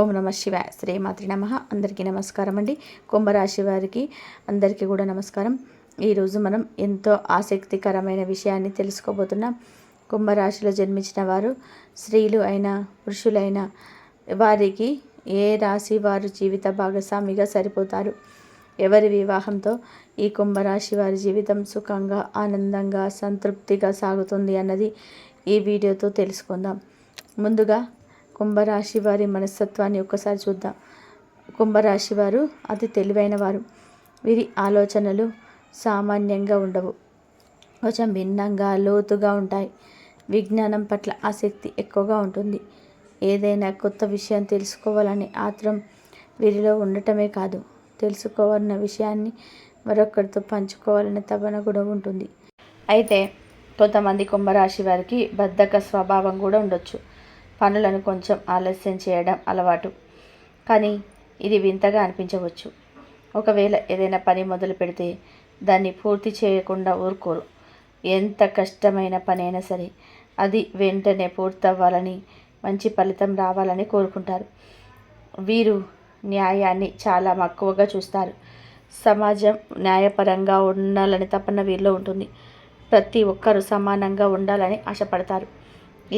ఓం నమ శివాయ. శ్రీమాత్రి నమః. అందరికీ నమస్కారం అండి. కుంభరాశి వారికి అందరికీ కూడా నమస్కారం. ఈరోజు మనం ఎంతో ఆసక్తికరమైన విషయాన్ని తెలుసుకోబోతున్నాం. కుంభరాశిలో జన్మించిన వారు స్త్రీలు అయినా పురుషులైన వారికి ఏ రాశి వారు జీవిత భాగస్వామిగా సరిపోతారు, ఎవరి వివాహంతో ఈ కుంభరాశి వారి జీవితం సుఖంగా, ఆనందంగా, సంతృప్తిగా సాగుతుంది అన్నది ఈ వీడియోతో తెలుసుకుందాం. ముందుగా కుంభరాశి వారి మనస్తత్వాన్ని ఒక్కసారి చూద్దాం. కుంభరాశి వారు అతి తెలివైన వారు. వీరి ఆలోచనలు సామాన్యంగా ఉండవు, కొంచెం భిన్నంగా, లోతుగా ఉంటాయి. విజ్ఞానం పట్ల ఆసక్తి ఎక్కువగా ఉంటుంది. ఏదైనా కొత్త విషయం తెలుసుకోవాలనే ఆత్రం వీరిలో ఉండటమే కాదు, తెలుసుకోవాలన్న విషయాన్ని మరొకరితో పంచుకోవాలనే తపన కూడా ఉంటుంది. అయితే కొంతమంది కుంభరాశి వారికి బద్ధక స్వభావం కూడా ఉండొచ్చు. పనులను కొంచెం ఆలస్యం చేయడం అలవాటు. కానీ ఇది వింతగా అనిపించవచ్చు. ఒకవేళ ఏదైనా పని మొదలు పెడితే దాన్ని పూర్తి చేయకుండా ఊరుకోరు. ఎంత కష్టమైన పని అయినా సరే అది వెంటనే పూర్తవ్వాలని, మంచి ఫలితం రావాలని కోరుకుంటారు. వీరు న్యాయాన్ని చాలా మక్కువగా చూస్తారు. సమాజం న్యాయపరంగా ఉండాలని తపన వీరిలో ఉంటుంది. ప్రతి ఒక్కరూ సమానంగా ఉండాలని ఆశపడతారు.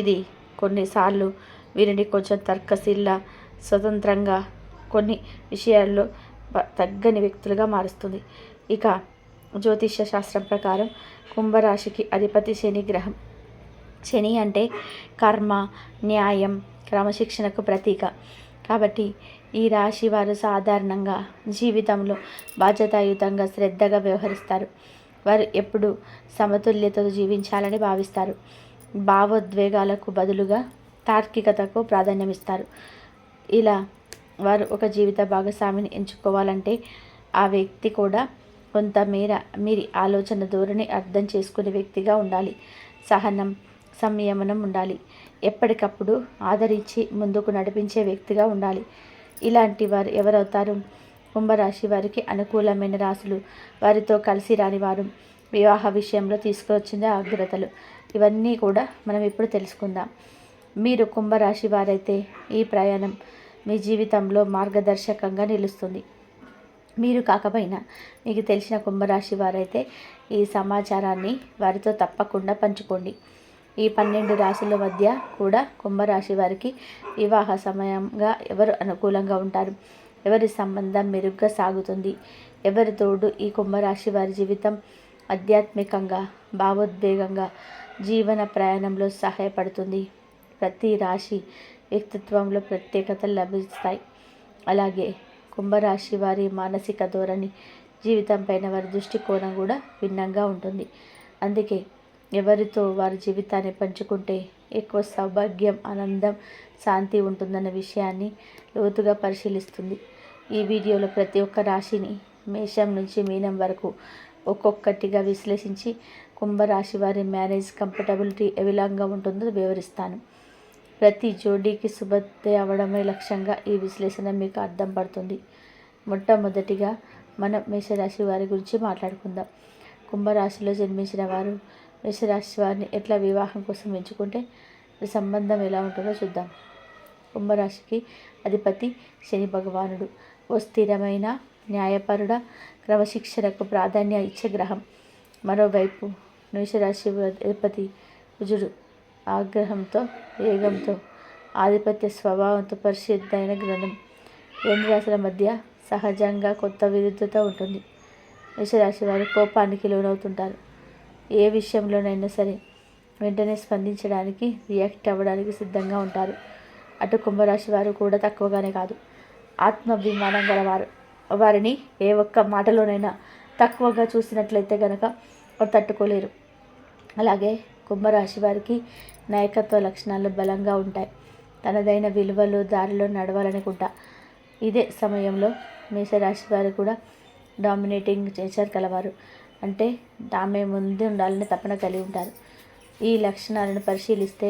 ఇది కొన్నిసార్లు వీరిని కొంచెం తర్కశీల, స్వతంత్రంగా, కొన్ని విషయాల్లో తగ్గని వ్యక్తులుగా మారుస్తుంది. ఇక జ్యోతిష్య శాస్త్రం ప్రకారం కుంభరాశికి అధిపతి శని గ్రహం. శని అంటే కర్మ, న్యాయం, క్రమశిక్షణకు ప్రతీక. కాబట్టి ఈ రాశి వారు సాధారణంగా జీవితంలో బాధ్యతాయుతంగా, శ్రద్ధగా వ్యవహరిస్తారు. వారు ఎప్పుడూ సమతుల్యతతో జీవించాలని భావిస్తారు. భావోద్వేగాలకు బదులుగా తార్కికతకు ప్రాధాన్యమిస్తారు. ఇలా వారు ఒక జీవిత భాగస్వామిని ఎంచుకోవాలంటే ఆ వ్యక్తి కూడా కొంతమేర మీరి ఆలోచన ధోరణి అర్థం చేసుకునే వ్యక్తిగా ఉండాలి. సహనం, సంయమనం ఉండాలి. ఎప్పటికప్పుడు ఆదరించి ముందుకు నడిపించే వ్యక్తిగా ఉండాలి. ఇలాంటి వారు ఎవరవుతారు? కుంభరాశి వారికి అనుకూలమైన రాశులు, వారితో కలిసి రాని వారు, వివాహ విషయంలో తీసుకువచ్చిన జాగ్రత్తలు, ఇవన్నీ కూడా మనం ఇప్పుడు తెలుసుకుందాం. మీరు కుంభరాశి వారైతే ఈ ప్రయాణం మీ జీవితంలో మార్గదర్శకంగా నిలుస్తుంది. మీరు కాకపోయినా మీకు తెలిసిన కుంభరాశి వారైతే ఈ సమాచారాన్ని వారితో తప్పకుండా పంచుకోండి. ఈ 12 రాశుల మధ్య కూడా కుంభరాశి వారికి వివాహ సమయంగా ఎవరు అనుకూలంగా ఉంటారు, ఎవరి సంబంధం మెరుగ్గా సాగుతుంది, ఎవరి తోడు ఈ కుంభరాశి వారి జీవితం ఆధ్యాత్మికంగా, భావోద్వేగంగా జీవన ప్రయాణంలో సహాయపడుతుంది. ప్రతి రాశి వ్యక్తిత్వంలో ప్రత్యేకతలు లభిస్తాయి. అలాగే కుంభరాశి వారి మానసిక ధోరణి, జీవితం పైన వారి దృష్టికోణం కూడా భిన్నంగా ఉంటుంది. అందుకే ఎవరితో వారి జీవితాన్ని పంచుకుంటే ఎక్కువ సౌభాగ్యం, ఆనందం, శాంతి ఉంటుందన్న విషయాన్ని లోతుగా పరిశీలిస్తుంది. ఈ వీడియోలో ప్రతి ఒక్క రాశిని మేషం నుంచి మీనం వరకు ఒక్కొక్కటిగా విశ్లేషించి కుంభరాశి వారి మ్యారేజ్ కంఫర్టబిలిటీ ఏ విధంగా ఉంటుందో వివరిస్తాను. ప్రతి జోడీకి శుభతే అవ్వడమే లక్ష్యంగా ఈ విశ్లేషణ మీకు అర్థం పడుతుంది. మొట్టమొదటిగా మనం మేషరాశి వారి గురించి మాట్లాడుకుందాం. కుంభరాశిలో జన్మించిన వారు మేషరాశి వారిని ఎట్లా వివాహం కోసం ఎంచుకుంటే సంబంధం ఎలా ఉంటుందో చూద్దాం. కుంభరాశికి అధిపతి శని భగవానుడు. ఓ స్థిరమైన, న్యాయపరుడ, క్రమశిక్షణకు ప్రాధాన్యం ఇచ్చే గ్రహం. మరోవైపు మేషరాశి అధిపతి కుజుడు. ఆగ్రహంతో, వేగంతో, ఆధిపత్య స్వభావంతో పరిశుద్ధమైన గ్రంథం. రెండు రాశుల మధ్య సహజంగా కొత్త విరుద్ధత ఉంటుంది. మేషరాశి వారు కోపానికి లోనవుతుంటారు. ఏ విషయంలోనైనా సరే వెంటనే స్పందించడానికి, రియాక్ట్ అవ్వడానికి సిద్ధంగా ఉంటారు. అటు కుంభరాశి వారు కూడా తక్కువగానే కాదు, ఆత్మాభిమానం గలవారు. వారిని ఏ ఒక్క మాటలోనైనా తక్కువగా చూసినట్లయితే కనుక వారు తట్టుకోలేరు. అలాగే కుంభరాశి వారికి నాయకత్వ లక్షణాలు బలంగా ఉంటాయి. తనదైన విలువలు, దారిలో నడవాలనుకుంటా. ఇదే సమయంలో మేషరాశి వారు కూడా డామినేటింగ్ నేచర్ కలవారు. అంటే తామే ముందు ఉండాలని తపన కలిగి ఉంటారు. ఈ లక్షణాలను పరిశీలిస్తే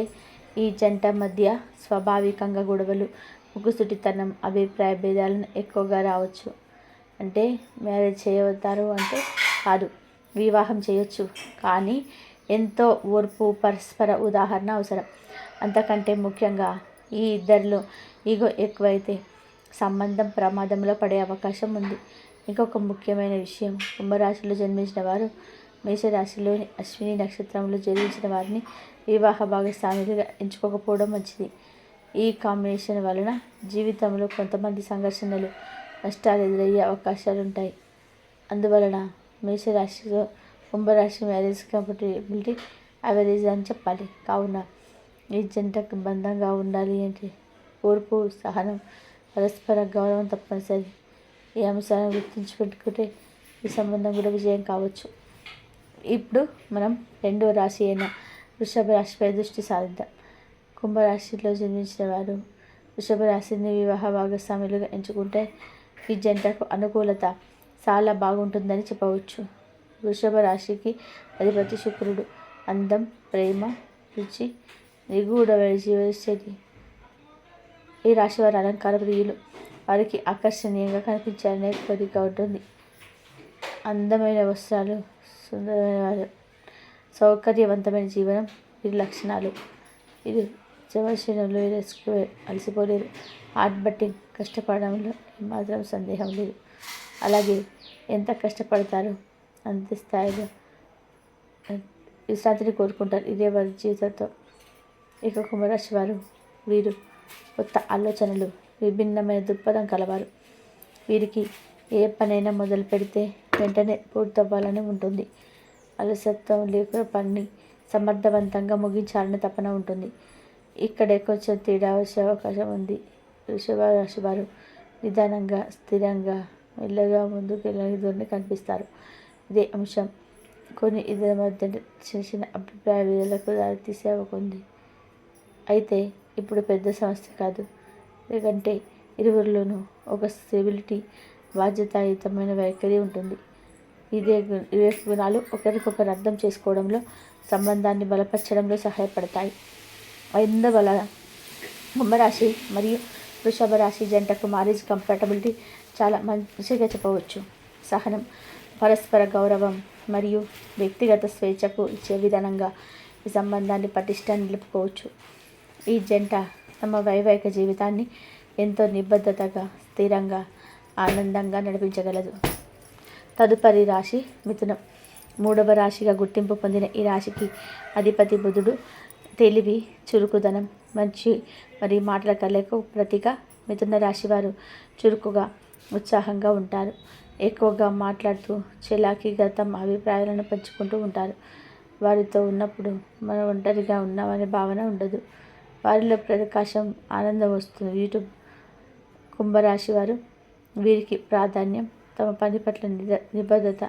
ఈ జంట మధ్య స్వాభావికంగా గొడవలు, ముక్కుసూటితనం, అభిప్రాయ భేదాలను ఎక్కువగా రావచ్చు. అంటే మ్యారేజ్ చేయవుతారు అంటే కాదు, వివాహం చేయొచ్చు, కానీ ఎంతో ఓర్పు, పరస్పర ఉదాహరణ అవసరం. అంతకంటే ముఖ్యంగా ఈ ఇద్దరిలో ఈగో ఎక్కువైతే సంబంధం ప్రమాదంలో పడే అవకాశం ఉంది. ఇంకొక ముఖ్యమైన విషయం, కుంభరాశిలో జన్మించిన వారు మేషరాశిలోని అశ్విని నక్షత్రంలో జన్మించిన వారిని వివాహ భాగస్వాములుగా ఎంచుకోకపోవడం మంచిది. ఈ కాంబినేషన్ వలన జీవితంలో కొంతమంది సంఘర్షణలు, నష్టాలు ఎదురయ్యే అవకాశాలుంటాయి. అందువలన మేషరాశిలో కుంభరాశి మ్యారేజ్ కంపాటిబిలిటీ యావరేజ్ అని చెప్పాలి. కావున ఈ జంటకు బంధంగా ఉండాలి అంటే ఓర్పు, సహనం, పరస్పర గౌరవం తప్పనిసరి. ఈ అంశాలను గుర్తుంచుపెట్టుకుంటే ఈ సంబంధం కూడా విజయం కావచ్చు. ఇప్పుడు మనం రెండవ రాశి అయిన వృషభ రాశిపై దృష్టి సాధిద్దాం. కుంభరాశిలో జన్మించిన వారు వృషభ రాశిని వివాహ భాగస్వాములుగా ఎంచుకుంటే ఈ జంటకు అనుకూలత చాలా బాగుంటుందని చెప్పవచ్చు. వృషభ రాశికి అధిపతి శుక్రుడు. అందం, ప్రేమ, రుచి, నిగూఢ జీవనశైలి. ఈ రాశి వారి అలంకార ప్రియులు. వారికి ఆకర్షణీయంగా కనిపించాలనే కోరిక ఉంటుంది. అందమైన వస్త్రాలు, సుందరమైన సౌకర్యవంతమైన జీవనం వీరి లక్షణాలు. వీరు జవశీలంలో అలసిపోలేరు. హార్డ్ బట్టింగ్, కష్టపడడంలో ఏమాత్రం సందేహం లేదు. అలాగే ఎంత కష్టపడతారో అంత స్థాయిలో విశ్రాంతిని కోరుకుంటారు. ఇదే వారి జీవితంతో. ఇక కుంభరాశి వారు వీరు కొత్త ఆలోచనలు, విభిన్నమైన దృక్పథం కలవారు. వీరికి ఏ పనైనా మొదలు పెడితే వెంటనే పూర్తవ్వాలని ఉంటుంది. అలసత్వం లేక పని సమర్థవంతంగా ముగించాలని తపన ఉంటుంది. ఇక్కడే కొంచెం తేడా వచ్చే అవకాశం ఉంది. వృషభ రాశి వారు నిదానంగా, స్థిరంగా, మెల్లగా ముందుకు వెళ్ళని ధోరణి కనిపిస్తారు. ఇదే అంశం కొన్ని ఇద్దరి మధ్య చిన్న చిన్న అభిప్రాయ భేదాలకు దారితీసే ఉంది. అయితే ఇప్పుడు పెద్ద సమస్య కాదు, ఎందుకంటే ఇరువురిలోనూ ఒక స్టెబిలిటీ, బాధ్యతాయుతమైన వైఖరి ఉంటుంది. ఇవే గుణాలు ఒకరికొకరు అర్థం చేసుకోవడంలో, సంబంధాన్ని బలపరచడంలో సహాయపడతాయి. అందువల్ల కుంభరాశి మరియు వృషభ రాశి జంటకు మ్యారేజ్ కంపాటబిలిటీ చాలా మంచిగా చెప్పవచ్చు. సహనం, పరస్పర గౌరవం మరియు వ్యక్తిగత స్వేచ్ఛకు ఇచ్చే విధానంగా ఈ సంబంధాన్ని పటిష్టంగా నిలుపుకోవచ్చు. ఈ జంట తమ వైవాహిక జీవితాన్ని ఎంతో నిబద్ధతగా, స్థిరంగా, ఆనందంగా నడిపించగలదు. తదుపరి రాశి మిథునం. మూడవ రాశిగా గుర్తింపు పొందిన ఈ రాశికి అధిపతి బుధుడు. తెలివి, చురుకుదనం, మంచి మరియు మాటల కలయికకు ప్రతీక. మిథున రాశి వారు చురుకుగా, ఉత్సాహంగా ఉంటారు. ఎక్కువగా మాట్లాడుతూ చలాకీగా తమ అభిప్రాయాలను పంచుకుంటూ ఉంటారు. వారితో ఉన్నప్పుడు మనం ఒంటరిగా ఉన్నామనే భావన ఉండదు. వారిలో ప్రకాశం, ఆనందం వస్తుంది. యూట్యూబ్. కుంభరాశి వారు వీరికి ప్రాధాన్యం తమ పని పట్ల నిబద్ధత.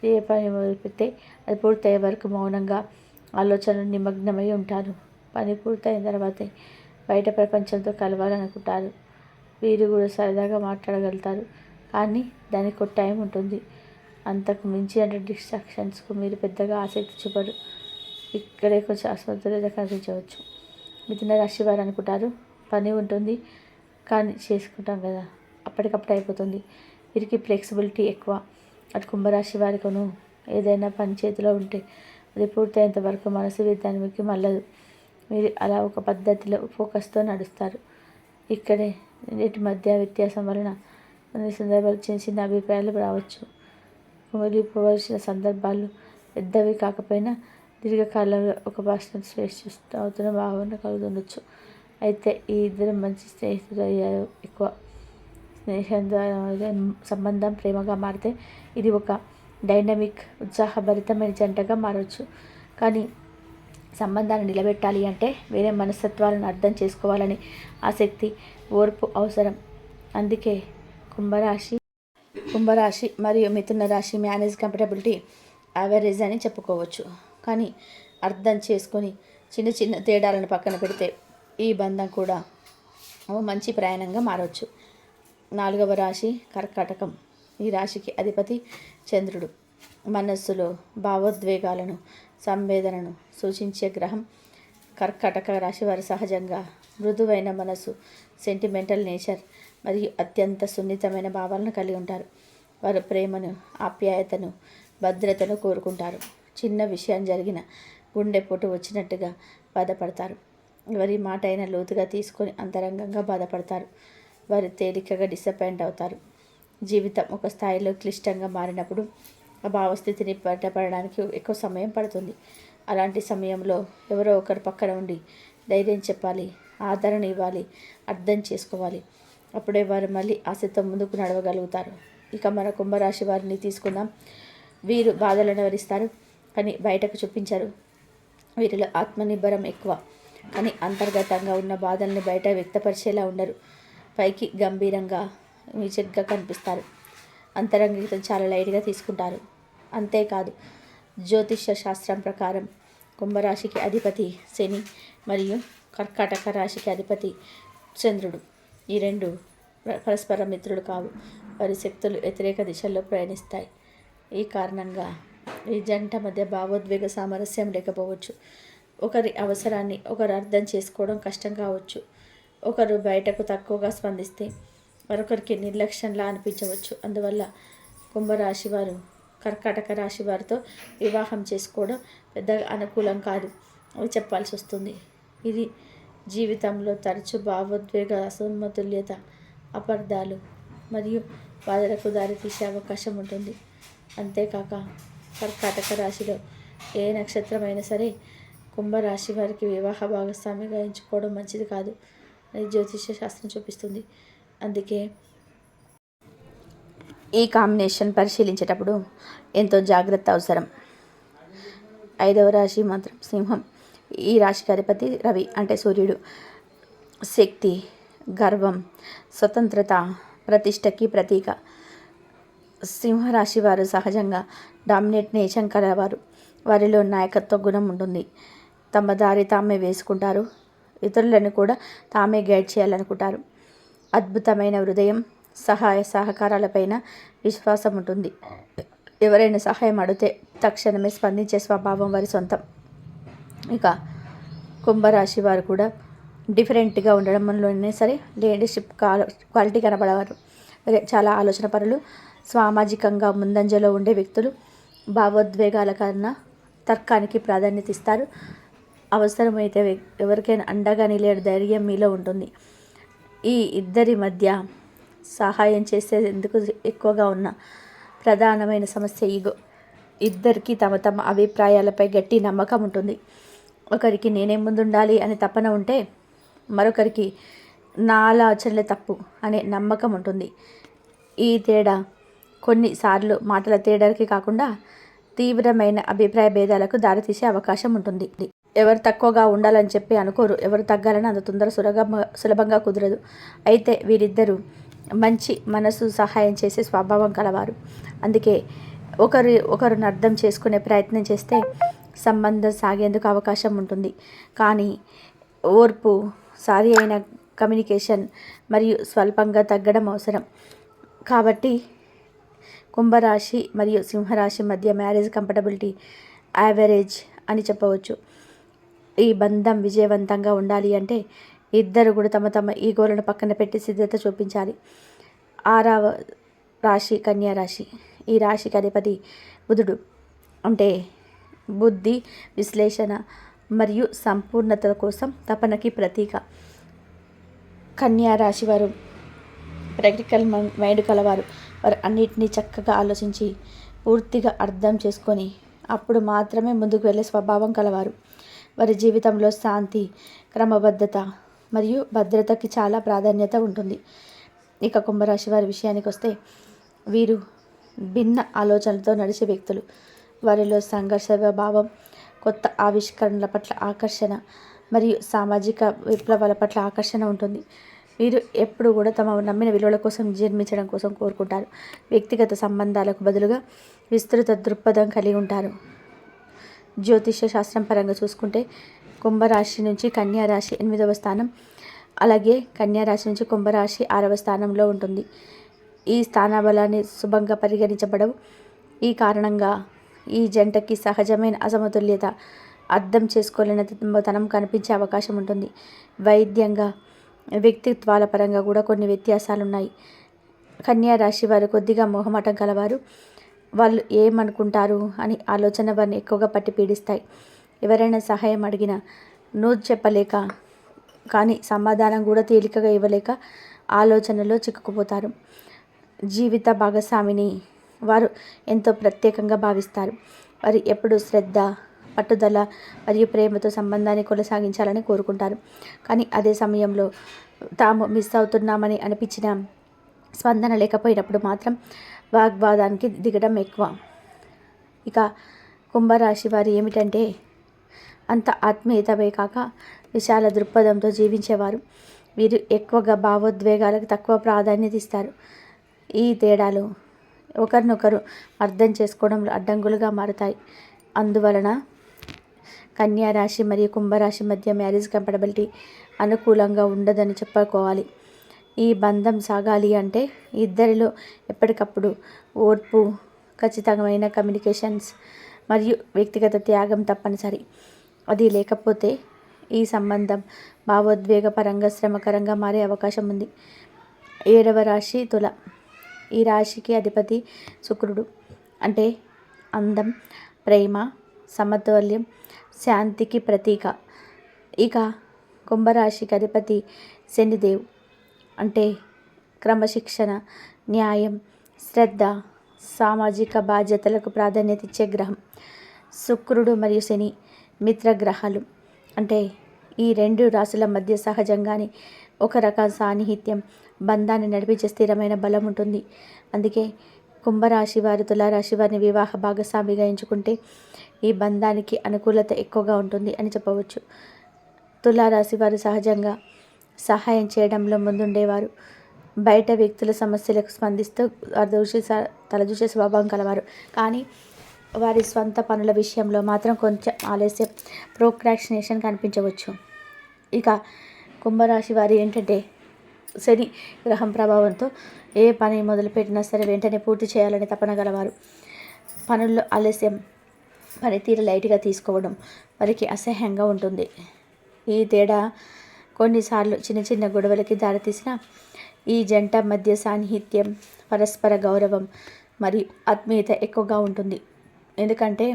ఏ పని మొదలుపెడితే అది పూర్తయ్యే వరకు మౌనంగా ఆలోచనలు నిమగ్నమై ఉంటారు. పని పూర్తయిన తర్వాతే బయట ప్రపంచంతో కలవాలనుకుంటారు. వీరు కూడా సరదాగా మాట్లాడగలుగుతారు, కానీ దానికి ఒక టైం ఉంటుంది. అంతకు మించి డిస్ట్రాక్షన్స్కు మీరు పెద్దగా ఆసక్తి చూపరు. ఇక్కడే కొంచెం అసమతుల్యత కనిపించవచ్చు. మిథున రాశి వారు అనుకుంటారు, పని ఉంటుంది కానీ చేసుకుంటాం కదా, అప్పటికప్పుడు అయిపోతుంది. వీరికి ఫ్లెక్సిబిలిటీ ఎక్కువ. అటు కుంభరాశి వారికును ఏదైనా పని చేతిలో ఉంటే అది పూర్తయ్యేంత వరకు మనసు దానికి మళ్ళదు. మీరు అలా ఒక పద్ధతిలో ఫోకస్తో నడుస్తారు. ఇక్కడే వీటి మధ్య వ్యత్యాసం వలన కొన్ని సందర్భాలు చిన్న చిన్న అభిప్రాయాలు రావచ్చు. కుమిలిపోవలసిన సందర్భాలు పెద్దవి కాకపోయినా దీర్ఘకాలంలో ఒక పర్సనల్ స్పేస్ అవుతున్న భావన కలుగుతుండొచ్చు. అయితే ఈ ఇద్దరు మంచి స్నేహితులు అయ్యారు. ఎక్కువ స్నేహం ద్వారా సంబంధం ప్రేమగా మారితే ఇది ఒక డైనమిక్, ఉత్సాహభరితమైన జంటగా మారవచ్చు. కానీ సంబంధాన్ని నిలబెట్టాలి అంటే వేరే మనస్తత్వాలను అర్థం చేసుకోవాలని ఆసక్తి, ఓర్పు అవసరం. అందుకే కుంభరాశి మరియు మిథున రాశి మ్యారేజ్ కంపాటబిలిటీ యావరేజ్ అని చెప్పుకోవచ్చు. కానీ అర్థం చేసుకొని చిన్న చిన్న తేడాలను పక్కన పెడితే ఈ బంధం కూడా ఓ మంచి ప్రయాణంగా మారవచ్చు. నాలుగవ రాశి కర్కాటకం. ఈ రాశికి అధిపతి చంద్రుడు. మనస్సులో భావోద్వేగాలను, సంవేదనను సూచించే గ్రహం. కర్కాటక రాశి వారు సహజంగా మృదువైన మనసు, సెంటిమెంటల్ నేచర్ మరియు అత్యంత సున్నితమైన భావాలను కలిగి ఉంటారు. వారు ప్రేమను, ఆప్యాయతను, భద్రతను కోరుకుంటారు. చిన్న విషయం జరిగిన గుండెపోటు వచ్చినట్టుగా బాధపడతారు. ఎవరి మాట అయినా లోతుగా తీసుకొని అంతరంగంగా బాధపడతారు. వారు తేలికగా డిసప్పాయింట్ అవుతారు. జీవితం ఒక స్థాయిలో క్లిష్టంగా మారినప్పుడు ఆ భావస్థితిని బయటపడడానికి ఎక్కువ సమయం పడుతుంది. అలాంటి సమయంలో ఎవరో ఒకరు పక్కన ఉండి ధైర్యం చెప్పాలి, ఆదరణ ఇవ్వాలి, అర్థం చేసుకోవాలి. అప్పుడే వారు మళ్ళీ ఆశతో ముందుకు నడవగలుగుతారు. ఇక మన కుంభరాశి వారిని తీసుకుందాం. వీరు బాధలను వివరిస్తారు కానీ బయటకు చూపించరు. వీరిలో ఆత్మనిర్భరం ఎక్కువ కానీ అంతర్గతంగా ఉన్న బాధల్ని బయట వ్యక్తపరిచేలా ఉండరు. పైకి గంభీరంగా విచగ్గా కనిపిస్తారు. అంతరంగితం చాలా లైట్గా తీసుకుంటారు. అంతేకాదు, జ్యోతిష్య శాస్త్రం ప్రకారం కుంభరాశికి అధిపతి శని మరియు కర్కాటక రాశికి అధిపతి చంద్రుడు. ఈ రెండు పరస్పర మిత్రులు కావు. వారి శక్తులు వ్యతిరేక దిశల్లో ప్రయాణిస్తాయి. ఈ కారణంగా ఈ జంట మధ్య భావోద్వేగ సామరస్యం లేకపోవచ్చు. ఒకరి అవసరాన్ని ఒకరు అర్థం చేసుకోవడం కష్టం కావచ్చు. ఒకరు బయటకు తక్కువగా స్పందిస్తే మరొకరికి నిర్లక్ష్యంలా అనిపించవచ్చు. అందువల్ల కుంభరాశి వారు కర్కాటక రాశి వారితో వివాహం చేసుకోవడం పెద్దగా అనుకూలం కాదు అని చెప్పాల్సి వస్తుంది. ఇది జీవితంలో తరచు భావోద్వేగ అసమతుల్యత, అపార్థాలు మరియు బాధలకు దారితీసే అవకాశం ఉంటుంది. అంతేకాక కర్కాటక రాశిలో ఏ నక్షత్రమైనా సరే కుంభరాశి వారికి వివాహ భాగస్వామిగా ఎంచుకోవడం మంచిది కాదు అని జ్యోతిష్య శాస్త్రం చూపిస్తుంది. అందుకే ఈ కాంబినేషన్ పరిశీలించేటప్పుడు ఎంతో జాగ్రత్త అవసరం. 5వ రాశి మాత్రం సింహం. ఈ రాశికి అధిపతి రవి అంటే సూర్యుడు. శక్తి, గర్వం, స్వతంత్రత, ప్రతిష్టకి ప్రతీక. సింహరాశి వారు సహజంగా డామినేట్ నేచర్ కలవారు. వారిలో నాయకత్వ గుణం ఉంటుంది. తమ దారి తామే వేసుకుంటారు. ఇతరులను కూడా తామే గైడ్ చేయాలనుకుంటారు. అద్భుతమైన హృదయం, సహాయ సహకారాలపైన విశ్వాసం ఉంటుంది. ఎవరైనా సహాయం అడిగితే తక్షణమే స్పందించే స్వభావం వారి సొంతం. ఇక కుంభరాశి వారు కూడా డిఫరెంట్గా ఉండడంలోనే సరే లీడర్షిప్ క్వాలిటీ కనబడేవారు. చాలా ఆలోచన పరులు, సామాజికంగా ముందంజలో ఉండే వ్యక్తులు. భావోద్వేగాల కన్నా తర్కానికి ప్రాధాన్యత ఇస్తారు. అవసరమైతే ఎవరికైనా అండగా నిలబడే ధైర్యం మీలో ఉంటుంది. ఈ ఇద్దరి మధ్య సహాయం చేసేందుకు ఎక్కువగా ఉన్న ప్రధానమైన సమస్య ఈగో. ఇద్దరికి తమ తమ అభిప్రాయాలపై గట్టి నమ్మకం ఉంటుంది. ఒకరికి నేనే ముందుండాలి అనే తపన ఉంటే మరొకరికి నా ఆలోచనలే తప్పు అనే నమ్మకం ఉంటుంది. ఈ తేడా కొన్నిసార్లు మాటల తేడాకి కాకుండా తీవ్రమైన అభిప్రాయ భేదాలకు దారితీసే అవకాశం ఉంటుంది. ఎవరు తక్కువగా ఉండాలని చెప్పి అనుకోరు. ఎవరు తగ్గాలని అంత తొందర సులభంగా కుదరదు. అయితే వీరిద్దరూ మంచి మనసు సహాయం చేసే స్వభావం కలవారు. అందుకే ఒకరిని అర్థం చేసుకునే ప్రయత్నం చేస్తే సంబంధం సాగేందుకు అవకాశం ఉంటుంది. కానీ ఓర్పు, సారి అయిన కమ్యూనికేషన్ మరియు స్వల్పంగా తగ్గడం అవసరం. కాబట్టి కుంభరాశి మరియు సింహరాశి మధ్య మ్యారేజ్ కంఫర్టబిలిటీ యావరేజ్ అని చెప్పవచ్చు. ఈ బంధం విజయవంతంగా ఉండాలి అంటే ఇద్దరు కూడా తమ తమ ఈగోలను పక్కన పెట్టి సిద్ధత చూపించాలి. 6వ రాశి కన్యా రాశి. ఈ రాశికి అధిపతి బుధుడు అంటే బుద్ధి, విశ్లేషణ మరియు సంపూర్ణత కోసం తపనకి ప్రతీక. కన్యా రాశి వారు ప్రాక్టికల్ మైండ్ కలవారు. వారు అన్నిటినీ చక్కగా ఆలోచించి పూర్తిగా అర్థం చేసుకొని అప్పుడు మాత్రమే ముందుకు వెళ్ళే స్వభావం కలవారు. వారి జీవితంలో శాంతి, క్రమబద్ధత మరియు భద్రతకి చాలా ప్రాధాన్యత ఉంటుంది. ఇక కుంభరాశి వారి విషయానికి వస్తే వీరు భిన్న ఆలోచనలతో నడిచే వ్యక్తులు. వారిలో సంఘర్ష భావం, కొత్త ఆవిష్కరణల పట్ల ఆకర్షణ మరియు సామాజిక విప్లవాల పట్ల ఆకర్షణ ఉంటుంది. వీరు ఎప్పుడు కూడా తమ నమ్మిన విలువల కోసం జన్మించడం కోసం కోరుకుంటారు. వ్యక్తిగత సంబంధాలకు బదులుగా విస్తృత దృక్పథం కలిగి ఉంటారు. జ్యోతిష్య శాస్త్రం పరంగా చూసుకుంటే కుంభరాశి నుంచి కన్యా రాశి 8వ స్థానం, అలాగే కన్యా రాశి నుంచి కుంభరాశి 6వ స్థానంలో ఉంటుంది. ఈ స్థాన బలాన్ని శుభంగా పరిగణించబడవు. ఈ కారణంగా ఈ జంటకి సహజమైన అసమతుల్యత, అర్థం చేసుకోలేని తనం కనిపించే అవకాశం ఉంటుంది. వైద్యంగా, వ్యక్తిత్వాల పరంగా కూడా కొన్ని వ్యత్యాసాలు ఉన్నాయి. కన్యా రాశి వారు కొద్దిగా మొహమాటం కలవారు. వాళ్ళు ఏమనుకుంటారు అని ఆలోచన వారిని ఎక్కువగా పట్టి పీడిస్తాయి. ఎవరైనా సహాయం అడిగినా నో చెప్పలేక కానీ సమాధానం కూడా తేలికగా ఇవ్వలేక ఆలోచనలో చిక్కుకుపోతారు. జీవిత భాగస్వామిని వారు ఎంతో ప్రత్యేకంగా భావిస్తారు. వారు ఎప్పుడూ శ్రద్ధ, పట్టుదల మరియు ప్రేమతో సంబంధాన్ని కొనసాగించాలని కోరుకుంటారు. కానీ అదే సమయంలో తాము మిస్ అవుతున్నామని అనిపించిన స్పందన లేకపోయినప్పుడు మాత్రం వాగ్వాదానికి దిగడం ఎక్కువ. ఇక కుంభరాశి వారు ఏమిటంటే అంత ఆత్మీయతమే కాక విశాల దృక్పథంతో జీవించేవారు. వీరు ఎక్కువగా భావోద్వేగాలకు తక్కువ ప్రాధాన్యత ఇస్తారు. ఈ తేడాలు ఒకరినొకరు అర్థం చేసుకోవడంలో అడ్డంకులుగా మారుతాయి. అందువలన కన్యా రాశి మరియు కుంభరాశి మధ్య మ్యారేజ్ కంపాటబిలిటీ అనుకూలంగా ఉండదని చెప్పుకోవాలి. ఈ బంధం సాగాలి అంటే ఇద్దరిలో ఎప్పటికప్పుడు ఓర్పు, ఖచ్చితమైన కమ్యూనికేషన్స్ మరియు వ్యక్తిగత త్యాగం తప్పనిసరి. అది లేకపోతే ఈ సంబంధం భావోద్వేగపరంగా శ్రమకరంగా మారే అవకాశం ఉంది. 7వ రాశి తుల. ఈ రాశికి అధిపతి శుక్రుడు. అంటే అందం, ప్రేమ, సమతుల్యం, శాంతికి ప్రతీక. ఇక కుంభరాశికి అధిపతి శనిదేవ్. అంటే క్రమశిక్షణ, న్యాయం, శ్రద్ధ, సామాజిక బాధ్యతలకు ప్రాధాన్యత ఇచ్చే గ్రహం. శుక్రుడు మరియు శని మిత్రగ్రహాలు. అంటే ఈ రెండు రాశుల మధ్య సహజంగానే ఒక రకం సాన్నిహిత్యం బంధాన్ని నడిపించే స్థిరమైన బలం ఉంటుంది. అందుకే కుంభరాశి వారు తులారాశి వారిని వివాహ భాగస్వామిగా ఎంచుకుంటే ఈ బంధానికి అనుకూలత ఎక్కువగా ఉంటుంది అని చెప్పవచ్చు. తులారాశి వారు సహజంగా సహాయం చేయడంలో ముందుండేవారు. బయట వ్యక్తుల సమస్యలకు స్పందిస్తూ తలదూసే స్వభావం కలవారు. కానీ వారి స్వంత పనుల విషయంలో మాత్రం కొంచెం ఆలస్యం, ప్రోక్రాస్టినేషన్ కనిపించవచ్చు. ఇక కుంభరాశి వారు ఏంటంటే శని గ్రహం ప్రభావంతో ఏ పని మొదలుపెట్టినా సరే వెంటనే పూర్తి చేయాలని తపన గలవారు. పనుల్లో ఆలస్యం, పనితీరు లైట్గా తీసుకోవడం వారికి అసహ్యంగా ఉంటుంది. ఈ తేడా కొన్నిసార్లు చిన్న చిన్న గొడవలకి దారితీసిన ఈ జంట మధ్య సాన్నిహిత్యం, పరస్పర గౌరవం మరియు ఆత్మీయత ఎక్కువగా ఉంటుంది. ఎందుకంటే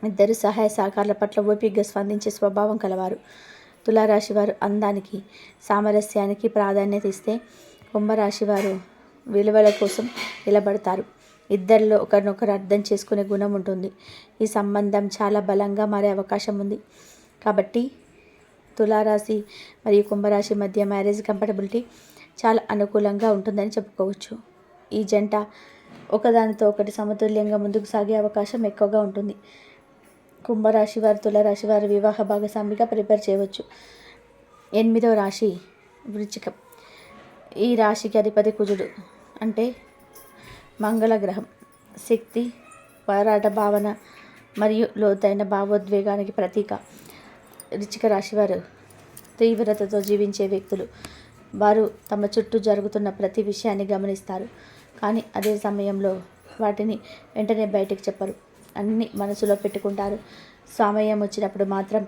ఇద్దరు సహాయ సహకారాల పట్ల ఓపికగా స్పందించే స్వభావం కలవారు. తులారాశి వారు అందానికి, సామరస్యానికి ప్రాధాన్యత ఇస్తే కుంభరాశి వారు విలువల కోసం నిలబడతారు. ఇద్దరిలో ఒకరినొకరు అర్థం చేసుకునే గుణం ఉంటుంది. ఈ సంబంధం చాలా బలంగా మారే అవకాశం ఉంది. కాబట్టి తులారాశి మరియు కుంభరాశి మధ్య మ్యారేజ్ కంపాటబిలిటీ చాలా అనుకూలంగా ఉంటుందని చెప్పుకోవచ్చు. ఈ జంట ఒకదానితో ఒకటి సమతుల్యంగా ముందుకు సాగే అవకాశం ఎక్కువగా ఉంటుంది. కుంభరాశి వారు తులారాశి వారు వివాహ భాగస్వామిగా ప్రిపేర్ చేయవచ్చు. 8వ రాశి వృశ్చికం. ఈ రాశికి అధిపతి కుజుడు. అంటే మంగళ గ్రహం. శక్తి, పోరాట భావన మరియు లోతైన భావోద్వేగానికి ప్రతీక. వృశ్చిక రాశి వారు తీవ్రతతో జీవించే వ్యక్తులు. వారు తమ చుట్టూ జరుగుతున్న ప్రతి విషయాన్ని గమనిస్తారు. కానీ అదే సమయంలో వాటిని వెంటనే బయటకు చెప్పరు. అన్నీ మనసులో పెట్టుకుంటారు. సమయం వచ్చినప్పుడు మాత్రం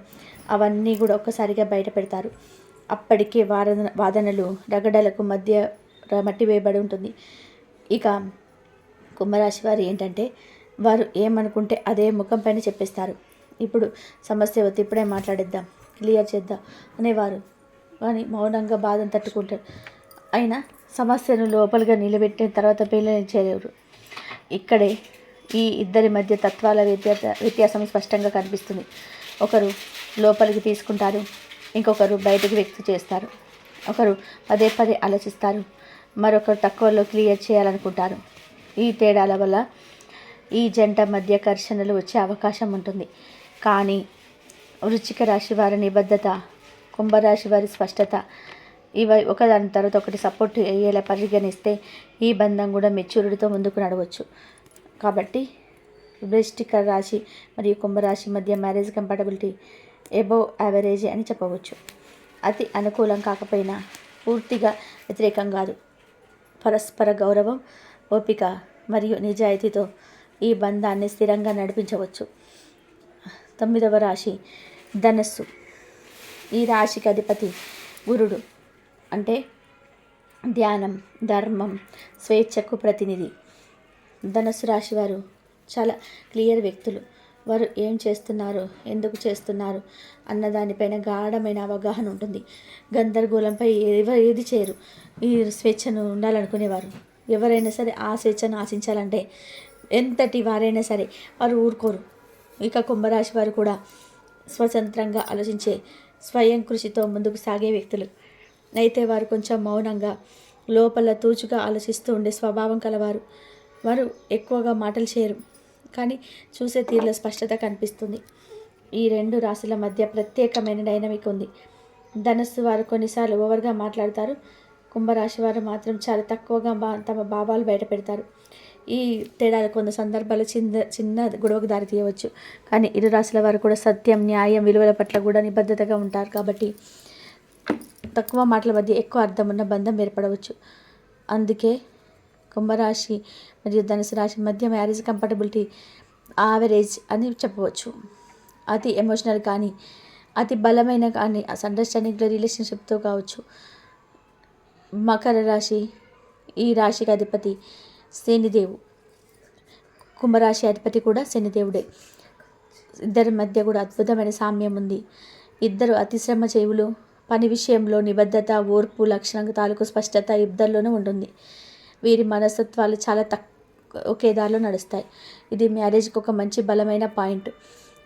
అవన్నీ కూడా ఒక్కసారిగా బయట పెడతారు. అప్పటికే వాదనలు, రగడలకు మధ్య మట్టి వేయబడి ఉంటుంది. ఇక కుంభరాశి వారు ఏంటంటే వారు ఏమనుకుంటే అదే ముఖం పైన చెప్పేస్తారు. ఇప్పుడు సమస్య వద్దు, ఇప్పుడే మాట్లాడేద్దాం, క్లియర్ చేద్దాం అనేవారు. కానీ మౌనంగా బాధను తట్టుకుంటారు. అయినా సమస్యను లోపలిగా నిలబెట్టిన తర్వాత పిల్లలు చేయలేరు. ఇక్కడే ఈ ఇద్దరి మధ్య తత్వాల వ్యత్యాసం స్పష్టంగా కనిపిస్తుంది. ఒకరు లోపలికి తీసుకుంటారు, ఇంకొకరు బయటకు వ్యక్తి చేస్తారు. ఒకరు పదే పదే ఆలోచిస్తారు, మరొకరు తక్కువలో క్లియర్ చేయాలనుకుంటారు. ఈ తేడాల వల్ల ఈ జంట మధ్య ఘర్షణలు వచ్చే అవకాశం ఉంటుంది. కానీ వృశ్చిక రాశి వారి నిబద్ధత, కుంభరాశి వారి స్పష్టత, ఇవి ఒకదాని తర్వాత ఒకటి సపోర్ట్ అయ్యేలా పరిగణిస్తే ఈ బంధం కూడా మెచ్యూరిటీతో ముందుకు నడవచ్చు. కాబట్టి వృశ్చిక రాశి మరియు కుంభరాశి మధ్య మ్యారేజ్ కంపాటబిలిటీ ఎబోవ్ యావరేజ్ అని చెప్పవచ్చు. అతి అనుకూలం కాకపోయినా పూర్తిగా వ్యతిరేకం కాదు. పరస్పర గౌరవం, ఓపిక మరియు నిజాయితీతో ఈ బంధాన్ని స్థిరంగా నడిపించవచ్చు. 9వ రాశి ధనస్సు. ఈ రాశికి అధిపతి గురుడు. అంటే ధ్యానం, ధర్మం, స్వేచ్ఛకు ప్రతినిధి. ధనస్సు రాశి వారు చాలా క్లియర్ వ్యక్తులు. వారు ఏం చేస్తున్నారు, ఎందుకు చేస్తున్నారు అన్న దానిపైన గాఢమైన అవగాహన ఉంటుంది. గందరగోళంపై ఏది చేయరు. ఈ స్వేచ్ఛను ఉండాలనుకునేవారు ఎవరైనా సరే ఆ స్వేచ్ఛను ఆశించాలంటే ఎంతటి వారైనా సరే వారు ఊరుకోరు. ఇక కుంభరాశి వారు కూడా స్వతంత్రంగా ఆలోచించే స్వయం కృషితో ముందుకు సాగే వ్యక్తులు. అయితే వారు కొంచెం మౌనంగా లోపల తూచుగా ఆలోచిస్తూ ఉండే స్వభావం కలవారు. వారు ఎక్కువగా మాటలు చేయరు, కానీ చూసే తీరులో స్పష్టత కనిపిస్తుంది. ఈ రెండు రాశుల మధ్య ప్రత్యేకమైన డైనమిక్ ఉంది. ధనస్సు వారు కొన్నిసార్లు ఓవర్గా మాట్లాడతారు. కుంభరాశి వారు మాత్రం చాలా తక్కువగా తమ భావాలు బయట పెడతారు. ఈ తేడాలు కొన్ని సందర్భాలు చిన్న గొడవకు దారి తీయవచ్చు. కానీ ఇరు రాశుల వారు కూడా సత్యం, న్యాయం, విలువల పట్ల కూడా నిబద్ధతగా ఉంటారు. కాబట్టి తక్కువ మాటల మధ్య ఎక్కువ అర్థం ఉన్న బంధం ఏర్పడవచ్చు. అందుకే కుంభరాశి మరియు ధనుసు రాశి మధ్య మ్యారేజ్ కంపాటబిలిటీ యావరేజ్ అని చెప్పవచ్చు. అతి ఎమోషనల్ కానీ అతి బలమైన కానీ అండర్స్టాండింగ్ రిలేషన్షిప్తో కావచ్చు. మకర రాశి, ఈ రాశికి అధిపతి శనిదేవు, కుంభరాశి అధిపతి కూడా శనిదేవుడే. ఇద్దరి మధ్య కూడా అద్భుతమైన సామ్యం ఉంది. ఇద్దరు అతి శ్రమ చేయులు. పని విషయంలో నిబద్ధత, ఓర్పు లక్షణంగా తాలూకు స్పష్టత ఇద్దరిలోనూ ఉంటుంది. వీరి మనస్తత్వాలు చాలా ఒకే దారిలో నడుస్తాయి. ఇది మ్యారేజ్కి ఒక మంచి బలమైన పాయింట్.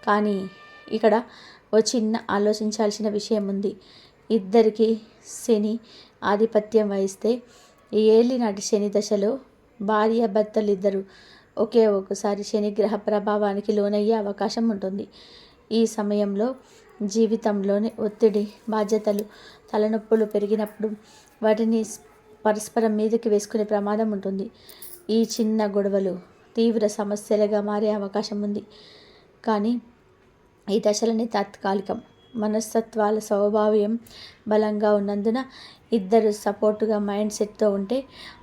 కానీ ఇక్కడ ఓ చిన్న ఆలోచించాల్సిన విషయం ఉంది. ఇద్దరికి శని ఆధిపత్యం వహిస్తే ఈ ఏలినాటి శని దశలో భార్య భర్తలు ఇద్దరు ఒకసారి శని గ్రహ ప్రభావానికి లోనయ్యే అవకాశం ఉంటుంది. ఈ సమయంలో జీవితంలోని ఒత్తిడి, బాధ్యతలు, తలనొప్పులు పెరిగినప్పుడు వాటిని పరస్పరం మీదకి వేసుకునే ప్రమాదం ఉంటుంది. ఈ చిన్న గొడవలు తీవ్ర సమస్యలుగా మారే అవకాశం ఉంది. కానీ ఈ దశలని తాత్కాలికం. మనస్తత్వాల స్వభావ్యం బలంగా ఉన్నందున ఇద్దరు సపోర్టుగా మైండ్ సెట్తో ఉంటే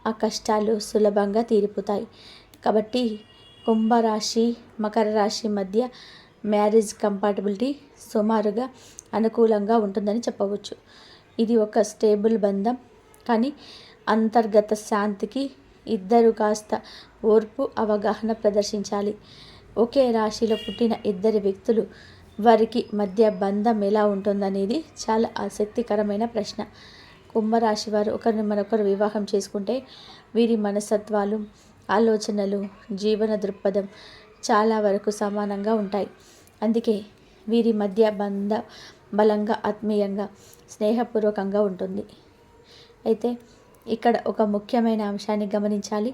ఆ కష్టాలు సులభంగా తీరిపోతాయి. కాబట్టి కుంభరాశి మకర రాశి మధ్య మ్యారేజ్ కంపాటబిలిటీ సుమారుగా అనుకూలంగా ఉంటుందని చెప్పవచ్చు. ఇది ఒక స్టేబుల్ బంధం. కానీ అంతర్గత శాంతికి ఇద్దరు కాస్త ఓర్పు, అవగాహన ప్రదర్శించాలి. ఒకే రాశిలో పుట్టిన ఇద్దరు వ్యక్తులు వారికి మధ్య బంధం ఎలా ఉంటుందనేది చాలా ఆసక్తికరమైన ప్రశ్న. కుంభరాశి వారు ఒకరిని మరొకరు వివాహం చేసుకుంటే వీరి మనస్తత్వాలు, ఆలోచనలు, జీవన దృక్పథం చాలా వరకు సమానంగా ఉంటాయి. అందుకే వీరి మధ్య బలంగా, ఆత్మీయంగా, స్నేహపూర్వకంగా ఉంటుంది. అయితే ఇక్కడ ఒక ముఖ్యమైన అంశాన్ని గమనించాలి.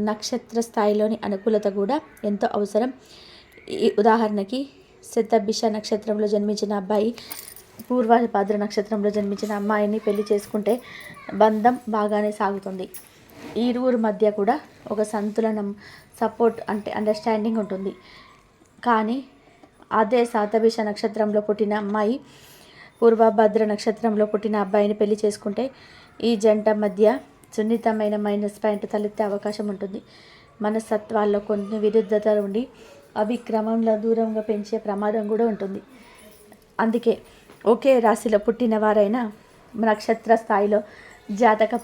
నక్షత్ర స్థాయిలోని అనుకూలత కూడా ఎంతో అవసరం. ఉదాహరణకి శతభిష నక్షత్రంలో జన్మించిన అబ్బాయి పూర్వభద్ర నక్షత్రంలో జన్మించిన అమ్మాయిని పెళ్లి చేసుకుంటే బంధం బాగానే సాగుతుంది. ఈ ఇరువురు మధ్య కూడా ఒక సంతులనం, సపోర్ట్ అంటే అండర్స్టాండింగ్ ఉంటుంది. కానీ అదే శతభిష నక్షత్రంలో పుట్టిన అమ్మాయి పూర్వభద్ర నక్షత్రంలో పుట్టిన అబ్బాయిని పెళ్లి చేసుకుంటే ఈ జంట మధ్య సున్నితమైన మైనస్ పాయింట్ తలెత్తే అవకాశం ఉంటుంది. మనస్తత్వాల్లో కొన్ని విరుద్ధతలు ఉండి అవి క్రమంలో దూరంగా పెంచే ప్రమాదం కూడా ఉంటుంది. అందుకే ఒకే రాశిలో పుట్టిన వారైనా నక్షత్ర స్థాయిలో జాతక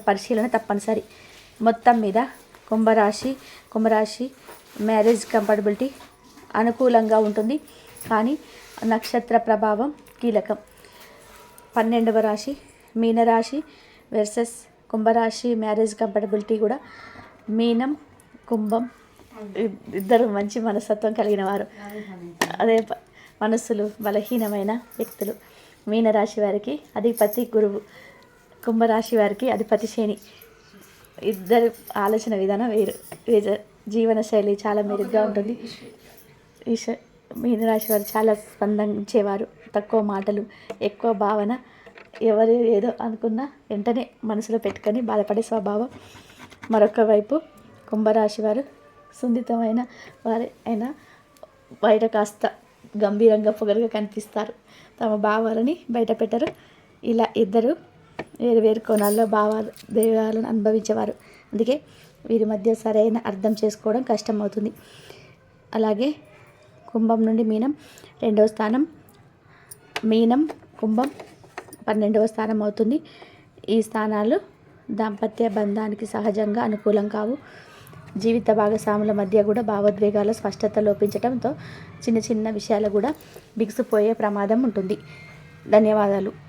పరిశీలన తప్పనిసరి. మొత్తం మీద కుంభరాశి మ్యారేజ్ కంపాటబిలిటీ అనుకూలంగా ఉంటుంది. కానీ నక్షత్ర ప్రభావం కీలకం. 12వ రాశి మీనరాశి వర్సెస్ కుంభరాశి మ్యారేజ్ కంపాటబిలిటీ కూడా మీనం, కుంభం ఇద్దరు మంచి మనస్తత్వం కలిగిన వారు. అదే మనస్సులు బలహీనమైన వ్యక్తులు. మీనరాశి వారికి అధిపతి గురువు, కుంభరాశి వారికి అధిపతి శని. ఇద్దరు ఆలోచన విధానం వేరు, జీవన శైలి చాలా మెరుగ్గా ఉంటుంది. మీనరాశి వారు చాలా స్పందించేవారు. తక్కువ మాటలు, ఎక్కువ భావన. ఎవరు ఏదో అనుకున్నా వెంటనే మనసులో పెట్టుకొని బాధపడే స్వభావం. మరొక వైపు కుంభరాశి వారు సున్నితమైన వారి అయినా బయట కాస్త గంభీరంగా పొగరుగా కనిపిస్తారు. తమ భావాలని బయట పెట్టరు. ఇలా ఇద్దరు వేరు కోణాల్లో దేవాలను అనుభవించేవారు. అందుకే వీరి మధ్య సరైన అర్థం చేసుకోవడం కష్టమవుతుంది. అలాగే కుంభం నుండి మీనం 2వ స్థానం, మీనం కుంభం 12వ స్థానం అవుతుంది. ఈ స్థానాలు దాంపత్య బంధానికి సహజంగా అనుకూలం కావు. జీవిత భాగస్వాముల మధ్య కూడా భావోద్వేగాల స్పష్టత లోపించడంతో చిన్న చిన్న విషయాలు కూడా బిగుసిపోయే ప్రమాదం ఉంటుంది. ధన్యవాదాలు.